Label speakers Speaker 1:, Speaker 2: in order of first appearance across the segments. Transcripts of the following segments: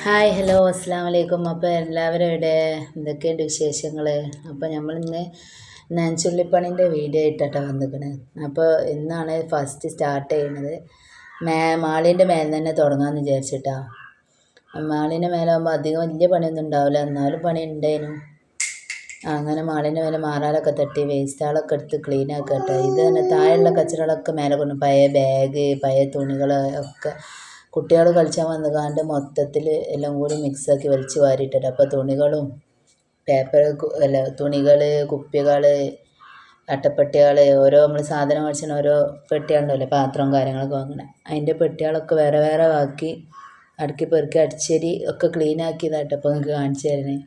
Speaker 1: Hi hello അസ്സാം വലൈക്കും. അപ്പോൾ എല്ലാവരും ഇവിടെ എന്തൊക്കെയുണ്ട് വിശേഷങ്ങൾ? അപ്പോൾ നമ്മളിന്ന് നനച്ചുള്ളിപ്പണീൻ്റെ വീഡിയോ ആയിട്ടാണ് വന്നിരിക്കുന്നത്. അപ്പോൾ ഇന്നാണ് ഫസ്റ്റ് സ്റ്റാർട്ട് ചെയ്യുന്നത്. മാളീൻ്റെ മേലെ തന്നെ തുടങ്ങാമെന്ന് വിചാരിച്ചിട്ടാണ്. മാളീൻ്റെ മേലെ ആകുമ്പോൾ അധികം വലിയ പണിയൊന്നും ഉണ്ടാവില്ല, എന്നാലും പണി ഉണ്ടായിരുന്നു. അങ്ങനെ മാളീൻ്റെ മേലെ മാറാലൊക്കെ തട്ടി വേസ്റ്റുകളൊക്കെ എടുത്ത് ക്ലീൻ ആക്കട്ടെ. ഇത് തന്നെ താഴെയുള്ള കച്ചറകളൊക്കെ മേലെ കൊണ്ട് പഴയ ബാഗ്, പഴയ തുണികൾ ഒക്കെ കുട്ടികൾ കളിച്ചാൽ വന്നുകാണ്ട് മൊത്തത്തിൽ എല്ലാം കൂടി മിക്സാക്കി വലിച്ച് വാരിയിട്ടിട്ട്. അപ്പോൾ തുണികളും പേപ്പർ തുണികൾ, കുപ്പികൾ, അട്ടപ്പെട്ടികൾ, ഓരോ നമ്മൾ സാധനം മേടിച്ചാൽ ഓരോ പെട്ടികളുണ്ടല്ലോ, പാത്രവും കാര്യങ്ങളൊക്കെ വാങ്ങണേ, അതിൻ്റെ പെട്ടികളൊക്കെ വേറെ വേറെ ആക്കി അടുക്കി പെറുക്കി അടിച്ചേരി ഒക്കെ ക്ലീൻ ആക്കിയതായിട്ട് അപ്പോൾ നിങ്ങൾക്ക് കാണിച്ചു തരണേ.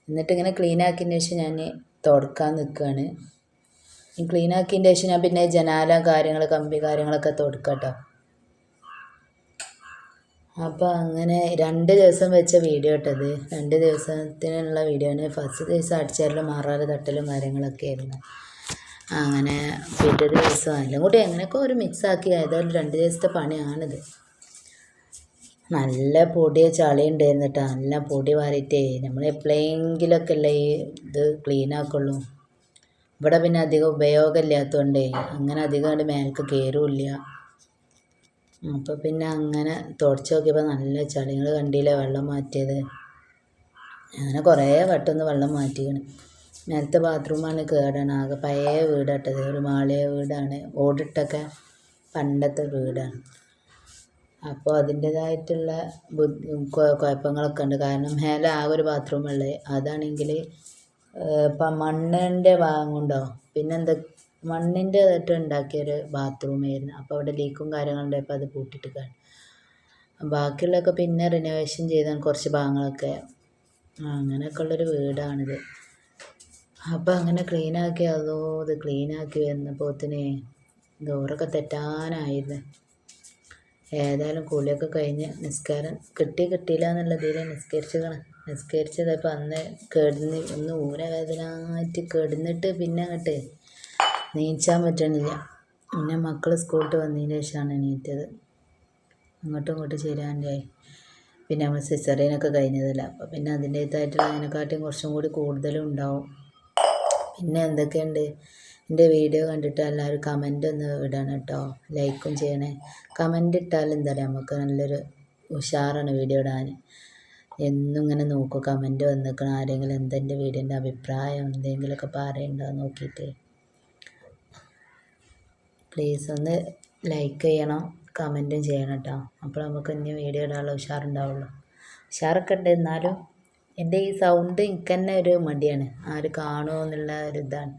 Speaker 1: എന്നിട്ടിങ്ങനെ ക്ലീൻ ആക്കിയതിന് ശേഷം ഞാൻ തുടക്കാൻ നിൽക്കുകയാണ്. ഈ ക്ലീൻ ആക്കിയതിന് ശേഷം ഞാൻ പിന്നെ ജനാല കാര്യങ്ങൾ, കമ്പി കാര്യങ്ങളൊക്കെ തുടക്കാം കേട്ടോ. അപ്പോൾ അങ്ങനെ 2 ദിവസം വെച്ച വീഡിയോ ഇട്ടത്, 2 ദിവസത്തിനുള്ള വീഡിയോ ആണ്. ഫസ്റ്റ് ദിവസം അടിച്ചാലും മാറാതെ തട്ടലും കാര്യങ്ങളൊക്കെ ആയിരുന്നു. അങ്ങനെ പിറ്റേ ദിവസം എല്ലാം കൂടി എങ്ങനെയൊക്കെ ഒരു മിക്സാക്കി, ഏതായാലും 2 ദിവസത്തെ പണിയാണിത്. നല്ല പൊടിയോ ചളി ഉണ്ടായിരുന്നു കേട്ടോ. നല്ല പൊടി വാരിയിട്ടേ നമ്മൾ എപ്പോഴെങ്കിലൊക്കെ അല്ലേ ഇത് ക്ലീൻ ആക്കുള്ളൂ. ഇവിടെ പിന്നെ അധികം ഉപയോഗമില്ലാത്തതുകൊണ്ടേ അങ്ങനെ അധികം മേലേക്ക് കയറുമില്ല. അപ്പോൾ പിന്നെ അങ്ങനെ തുടച്ച് നോക്കിയപ്പോൾ നല്ല ചളികൾ കണ്ടില്ലേ, വെള്ളം മാറ്റിയത്. അങ്ങനെ കുറേ വട്ടമൊന്ന് വെള്ളം മാറ്റിയാണ്. നേരത്തെ ബാത്റൂമാണ് കേടാണ്, ആകെ പഴയ വീടാട്ടത്, ഒരു മാളിക വീടാണ്, ഓടിട്ടൊക്കെ പണ്ടത്തെ വീടാണ്. അപ്പോൾ അതിൻ്റേതായിട്ടുള്ള കുഴപ്പങ്ങളൊക്കെ ഉണ്ട്. കാരണം മേലെ ആകെ ഒരു ബാത്റൂമുള്ളത്, അതാണെങ്കിൽ ഇപ്പം മണ്ണിൻ്റെ ഭാഗം കൊണ്ടോ പിന്നെ മണ്ണിൻ്റെതായിട്ട് ഉണ്ടാക്കിയൊരു ബാത്റൂമായിരുന്നു. അപ്പോൾ അവിടെ ലീക്കും കാര്യങ്ങളുണ്ടായപ്പോൾ അത് പൂട്ടിയിട്ടിട്ടാണ്. ബാക്കിയുള്ളതൊക്കെ പിന്നെ റിനോവേഷൻ ചെയ്താണ് കുറച്ച് ഭാഗങ്ങളൊക്കെ. അങ്ങനെയൊക്കെ ഉള്ളൊരു വീടാണിത്. അപ്പോൾ അങ്ങനെ ക്ലീനാക്കി, ഇത് ക്ലീനാക്കി വന്നപ്പോഴത്തേന് ഡോറൊക്കെ തെറ്റാനായിരുന്നു. ഏതായാലും കുളിയൊക്കെ കഴിഞ്ഞ് നിസ്കാരം കിട്ടിയില്ല എന്നുള്ളതിൽ നിസ്കരിച്ചത്. അപ്പോൾ അന്ന് ഒന്ന് ഊരവേദനയായിട്ട് കിടന്നിട്ട് പിന്നെ അങ്ങോട്ട് നീച്ചാൻ പറ്റണില്ല. പിന്നെ മക്കൾ സ്കൂളിട്ട് വന്നതിന് ശേഷമാണ് എണീറ്റത്. അങ്ങോട്ടും ഇങ്ങോട്ടും ചേരാണ്ടായി. പിന്നെ നമ്മൾ സിസേറിയനൊക്കെ കഴിഞ്ഞതല്ല, അപ്പോൾ പിന്നെ അതിൻ്റേതായിട്ടുള്ള അതിനെക്കാട്ടിയും കുറച്ചും കൂടി കൂടുതലും ഉണ്ടാവും. പിന്നെ എന്തൊക്കെയുണ്ട്, എൻ്റെ വീഡിയോ കണ്ടിട്ട് എല്ലാവരും കമൻ്റ് ഒന്ന് ഇടണം കേട്ടോ, ലൈക്കും ചെയ്യണേ. കമൻ്റ് ഇട്ടാൽ എന്താ പറയുക, നമുക്ക് നല്ലൊരു ഉഷാറാണ് വീഡിയോ ഇടാൻ. എന്നും ഇങ്ങനെ നോക്കും കമൻ്റ് വന്നിക്കണം, ആരെങ്കിലും എന്തെൻ്റെ വീഡിയോൻ്റെ അഭിപ്രായം എന്തെങ്കിലുമൊക്കെ പറയണ്ടോ നോക്കിയിട്ട്. പ്ലീസ് ഒന്ന് ലൈക്ക് ചെയ്യണം, കമൻറ്റും ചെയ്യണം കേട്ടോ. അപ്പോൾ നമുക്ക് ഇനി വീഡിയോ ഇടാനുള്ള ഉഷാറുണ്ടാവുള്ളൂ. ഉഷാറൊക്കെ ഉണ്ട്, എന്നാലും എൻ്റെ ഈ സൗണ്ട് എനിക്ക് തന്നെ ഒരു മടിയാണ്, ആര് കാണുമോ എന്നുള്ള ഒരു ഇതാണ്.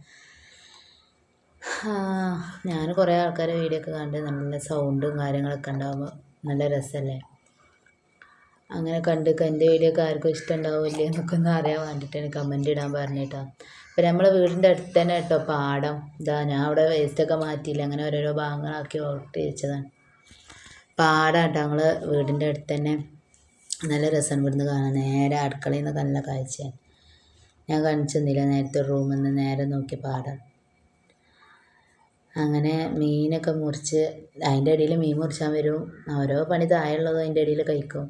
Speaker 1: ഞാൻ കുറേ ആൾക്കാരെ വീഡിയോ ഒക്കെ കണ്ട് നല്ല സൗണ്ടും കാര്യങ്ങളൊക്കെ ഉണ്ടാകുമ്പോൾ നല്ല രസമല്ലേ. അങ്ങനെ കണ്ട് എൻ്റെ വീഡിയോ ഒക്കെ ആർക്കും ഇഷ്ടമുണ്ടാവില്ലേ എന്നൊക്കെ ഒന്ന് അറിയാൻ വേണ്ടിയിട്ടാണ് കമൻ്റ് ഇടാൻ പറഞ്ഞിട്ടാണ്. അപ്പോൾ നമ്മളെ വീടിൻ്റെ അടുത്ത് തന്നെ കേട്ടോ പാടം. ഞാൻ അവിടെ വേസ്റ്റൊക്കെ മാറ്റിയില്ല, അങ്ങനെ ഓരോരോ ഭാഗങ്ങളാക്കി ഓർത്ത് വെച്ചതാണ്. പാടം കേട്ടോ ഞങ്ങൾ വീടിൻ്റെ അടുത്ത് തന്നെ. നല്ല രസമാണ് ഇവിടുന്ന് കാണാൻ, നേരെ അടുക്കളയിൽ നിന്നൊക്കെ നല്ല കാഴ്ചയാണ്. ഞാൻ കാണിച്ചു തന്നില്ല നേരത്തെ റൂമിൽ നിന്ന് നേരെ നോക്കി പാടം. അങ്ങനെ മീനൊക്കെ മുറിച്ച് അതിൻ്റെ ഇടയിൽ മീൻ മുറിച്ചാൻ വരും, ഓരോ പണി താഴെയുള്ളതും അതിൻ്റെ ഇടയിൽ കഴിക്കും.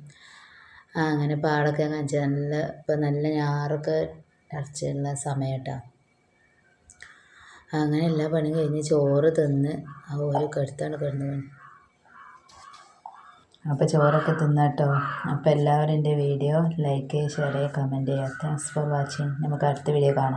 Speaker 1: അങ്ങനെ പാടൊക്കെ കാണിച്ച് ഇപ്പം നല്ല ഞാറൊക്കെ അടച്ചുള്ള സമയം കേട്ടോ. അങ്ങനെ എല്ലാ പണിയും കഴിഞ്ഞ് ചോറ് തിന്ന് ഒരു കെടുത്താണ് കിടന്നു. അപ്പോൾ ചോറൊക്കെ തിന്നാട്ടോ. അപ്പോൾ എല്ലാവരും എൻ്റെ വീഡിയോ ലൈക്ക് ചെയ്യുക, ഷെയർ ചെയ്യുക, കമൻറ്റ് ചെയ്യുക. Thanks for watching. നമുക്ക് അടുത്ത വീഡിയോ കാണാം.